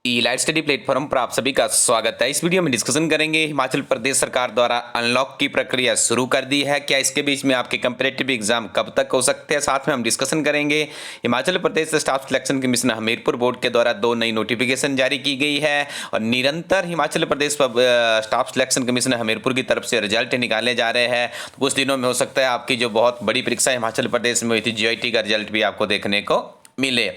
ई-लाइट study platform पर आप सभी का स्वागत है। इस वीडियो में डिस्कशन करेंगे हिमाचल प्रदेश सरकार द्वारा अनलॉक की प्रक्रिया शुरू कर दी है, क्या इसके बीच में आपके कंपैरेटिव एग्जाम कब तक हो सकते हैं। साथ में हम डिस्कशन करेंगे Himachal Pradesh staff selection commission Hamirpur board के द्वारा 2 नई नोटिफिकेशन जारी की गई है और निरंतर Himachal Pradesh staff selection commission Hamirpur की तरफ से रिजल्ट निकाले जा रहे हैं। तो कुछ दिनों में हो सकता है आपकी जो बहुत बड़ी परीक्षा हिमाचल प्रदेश में हुई थी GIT का रिजल्ट भी आपको देखने को मिले।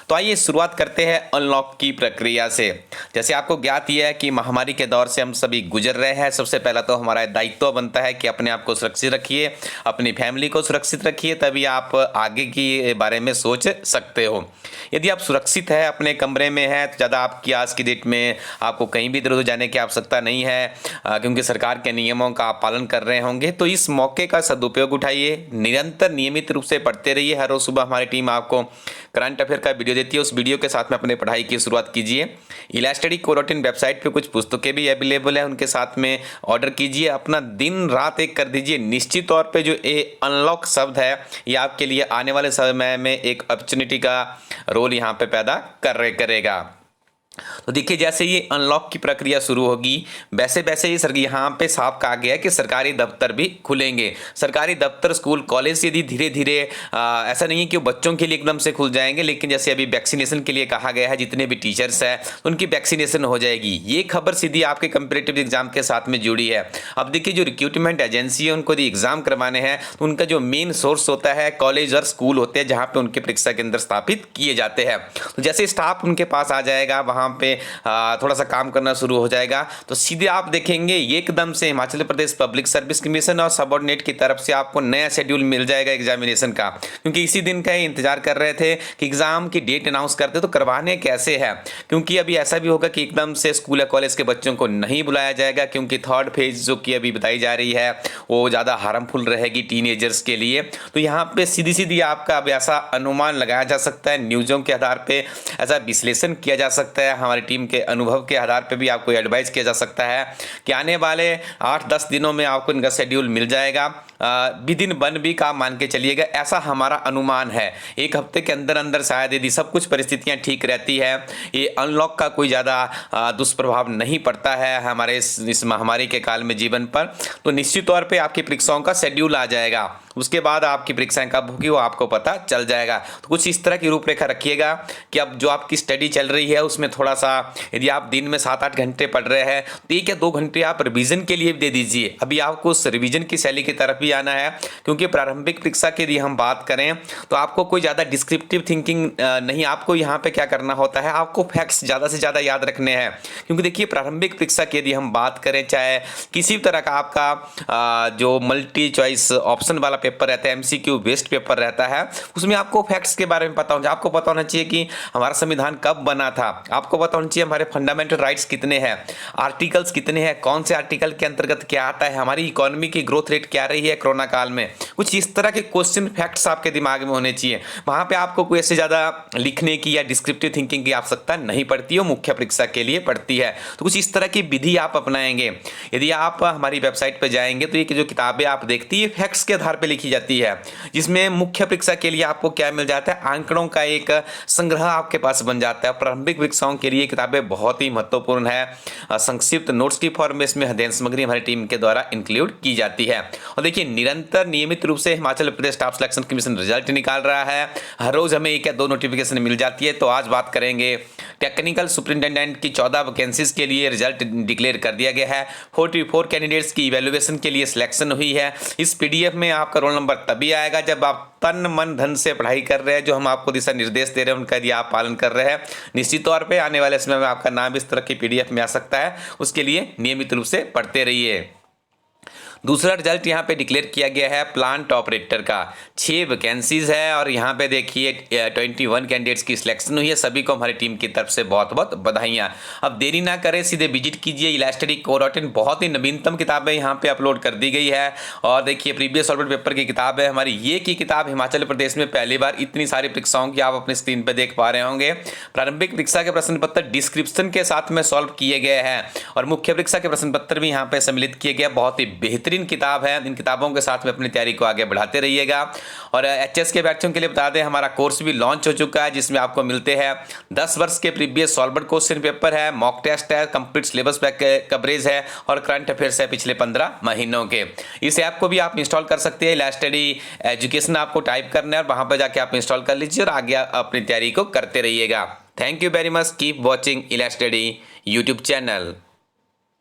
तो आइए शुरुआत करते हैं अनलॉक की प्रक्रिया से। जैसे आपको ज्ञात ही है कि महामारी के दौर से हम सभी गुजर रहे हैं। सबसे पहला तो हमारा दायित्व बनता है कि अपने आप को सुरक्षित रखिए, अपनी फैमिली को सुरक्षित रखिए, तभी आप आगे की बारे में सोच सकते हो। यदि आप सुरक्षित है, अपने कमरे में है, तो ज़्यादा आपकी आज की डेट में आपको कहीं भी इधर उधर जाने की आवश्यकता नहीं है, क्योंकि सरकार के नियमों का आप पालन कर रहे होंगे। तो इस मौके का सदुपयोग उठाइए, निरंतर नियमित रूप से पढ़ते रहिए। हर रोज सुबह हमारी टीम आपको करंट अफेयर का वीडियो देती है, उस वीडियो के साथ में अपने पढ़ाई की शुरुआत कीजिए। ई-लाइट स्टडी कोरोटिन वेबसाइट पे कुछ पुस्तकें भी अवेलेबल है, उनके साथ में ऑर्डर कीजिए। अपना दिन रात एक कर दीजिए। निश्चित तौर पे जो ये अनलॉक शब्द है, ये आपके लिए आने वाले समय में एक अपॉर्चुनिटी का रोल यहाँ पे पैदा करेगा। तो देखिए, जैसे ये अनलॉक की प्रक्रिया शुरू होगी वैसे वैसे ही सर यहाँ पे साफ कहा गया है कि सरकारी दफ्तर भी खुलेंगे। सरकारी दफ्तर, स्कूल, कॉलेज यदि धीरे धीरे ऐसा नहीं है कि बच्चों के लिए एकदम से खुल जाएंगे, लेकिन जैसे अभी वैक्सीनेशन के लिए कहा गया है, जितने भी टीचर्स हैं उनकी वैक्सीनेशन हो जाएगी। ये खबर सीधी आपके कंपेरेटिव एग्जाम के साथ में जुड़ी है। अब देखिए, जो रिक्रूटमेंट एजेंसी है उनको यदि एग्जाम करवाने हैं तो उनका जो मेन सोर्स होता है कॉलेज और स्कूल होते हैं, जहाँ पे उनके परीक्षा केंद्र स्थापित किए जाते हैं। तो जैसे स्टाफ उनके पास आ जाएगा, वहाँ पे थोड़ा सा काम करना शुरू हो जाएगा, तो सीधे आप देखेंगे एकदम से Himachal Pradesh public service commission और सबऑर्डिनेट की तरफ से आपको नया शेड्यूल मिल जाएगा एग्जामिनेशन का। क्योंकि इसी दिन का इंतजार कर रहे थे कि एग्जाम की डेट अनाउंस करते तो करवाने कैसे है। क्योंकि अभी ऐसा भी होगा कि एकदम से स्कूल या कॉलेज के बच्चों को नहीं बुलाया जाएगा, क्योंकि थर्ड फेज जो कि अभी बताई जा रही है वो ज़्यादा हार्मफुल रहेगी टीनेजर्स के लिए। तो यहाँ पे सीधी सीधी आपका अब ऐसा अनुमान लगाया जा सकता है, न्यूज़ों के आधार पर ऐसा विश्लेषण किया जा सकता है, हमारी टीम के अनुभव के आधार पे भी आपको एडवाइस किया जा सकता है कि आने वाले 8-10 दिनों में आपको इनका शेड्यूल मिल जाएगा। विद इन 1 वीक आप मान के चलिएगा, ऐसा हमारा अनुमान है। एक हफ्ते के अंदर अंदर शायद यदि सब कुछ परिस्थितियां ठीक रहती है, ये अनलॉक का कोई ज़्यादा दुष्प्रभाव नहीं पड़ता है हमारे इस महामारी के काल में जीवन पर, तो निश्चित तौर पर आपकी परीक्षाओं का शेड्यूल आ जाएगा। उसके बाद आपकी परीक्षाएं कब होगी वो आपको पता चल जाएगा। तो कुछ इस तरह की रूपरेखा रखिएगा कि अब जो आपकी स्टडी चल रही है उसमें थोड़ा सा, यदि आप दिन में 7-8 घंटे पढ़ रहे हैं तो 1 या 2 घंटे आप रिवीजन के लिए भी दे दीजिए। अभी आपको उस रिवीजन की शैली की तरफ भी आना है, क्योंकि प्रारंभिक परीक्षा की यदि हम बात करें तो आपको कोई ज़्यादा डिस्क्रिप्टिव थिंकिंग नहीं, आपको यहाँ पे क्या करना होता है, आपको फैक्ट्स ज़्यादा से ज़्यादा याद रखने हैं। क्योंकि देखिए, प्रारंभिक परीक्षा की यदि हम बात करें, चाहे किसी भी तरह का आपका जो मल्टी चॉइस ऑप्शन वाला पेपर रहता है, MCQ बेस्ड पेपर रहता है, उसमें आपको फैक्ट्स के बारे में पता होना चाहिए। आपको पता होना चाहिए कि हमारा संविधान कब बना था, आपको पता होना चाहिए हमारे फंडामेंटल राइट्स कितने हैं, आर्टिकल्स कितने हैं, कौन से आर्टिकल के अंतर्गत क्या आता है, हमारी इकोनॉमी की ग्रोथ रेट क्या रही है कोरोना काल में। कुछ इस तरह के क्वेश्चन फैक्ट्स आपके दिमाग में होने चाहिए। वहां पे आपको कोई ऐसे ज़्यादा लिखने की या डिस्क्रिप्टिव थिंकिंग की आवश्यकता नहीं पड़ती है, मुख्य परीक्षा के लिए पड़ती है। तो कुछ इस तरह की विधि आप अपनाएंगे। यदि आप हमारी वेबसाइट पर जाएंगे तो ये जो किताबें आप देखती है फैक्ट्स के आधार पर लिखी जाती है, जिसमें मुख्य परीक्षा के लिए आपको क्या मिल जाता है, आंकड़ों का एक संग्रह आपके पास बन जाता है। प्रारंभिक परीक्षाओं के लिए किताबें बहुत ही महत्वपूर्ण है। संक्षिप्त नोट्स की फॉर्म में इसमें अध्ययन सामग्री हमारी टीम के द्वारा इंक्लूड की जाती है। और देखिए, निरंतर नियमित रूप से Himachal Pradesh staff selection commission result निकाल रहा है। हर रोज हमें 1 या 2 नोटिफिकेशन मिल जाती है। तो आज बात करेंगे टेक्निकल सुपरिटेंडेंट की 14 वैकेंसीज के लिए रिजल्ट डिक्लेयर कर दिया गया है। 44 कैंडिडेट्स की इवैल्यूएशन के लिए सिलेक्शन हुई है। इस PDF में आपका रोल नंबर तभी आएगा जब आप तन मन धन से पढ़ाई कर रहे हैं, जो हम आपको दिशा निर्देश दे रहे हैं उनका यदि आप पालन कर रहे हैं। निश्चित तौर पे आने वाले समय में आपका नाम इस तरह की PDF में आ सकता है। उसके लिए नियमित रूप से पढ़ते रहिए। दूसरा रिजल्ट यहाँ पे डिक्लेयर किया गया है प्लांट ऑपरेटर का। 6 वैकेंसीज है और यहाँ पे देखिए 21 कैंडिडेट्स की सिलेक्शन हुई है। सभी को हमारी टीम की तरफ से बहुत बहुत बधाइयाँ। अब देरी ना करें, सीधे विजिट कीजिए ई-लाइट स्टडी कोरोटिन। बहुत ही नवीनतम किताबें यहाँ पे अपलोड कर दी गई है। और देखिए, प्रीवियस सॉल्वेंट पेपर की किताब है हमारी, ये की किताब हिमाचल प्रदेश में पहली बार इतनी सारी परीक्षाओं की आप अपनी स्क्रीन पर देख पा रहे होंगे। प्रारंभिक परीक्षा के प्रश्न पत्र डिस्क्रिप्शन के साथ में सॉल्व किए गए हैं और मुख्य परीक्षा के प्रश्न पत्र भी यहाँ पे सम्मिलित किए गए। बहुत ही बेहतरीन बेहतरीन किताब है। इन किताबों के साथ में अपनी तैयारी को आगे बढ़ाते रहिएगा। और एचएस के अभ्यर्थियों के लिए बता दें, हमारा कोर्स भी लॉन्च हो चुका है, जिसमें आपको मिलते हैं 10 वर्ष के प्रीवियस सॉल्वर क्वेश्चन पेपर है, मॉक टेस्ट है, कंप्लीट सिलेबस कवरेज है और करंट अफेयर्स है पिछले 15 महीनों के। इस ऐप को भी आप इंस्टॉल कर सकते हैं। इलाहा स्टडी एजुकेशन आपको टाइप करना है और वहां पर जाके आप इंस्टॉल कर लीजिए और आगे अपनी तैयारी को करते रहिएगा। Thank you very much. Keep watching इलाहा स्टडी यूट्यूब चैनल।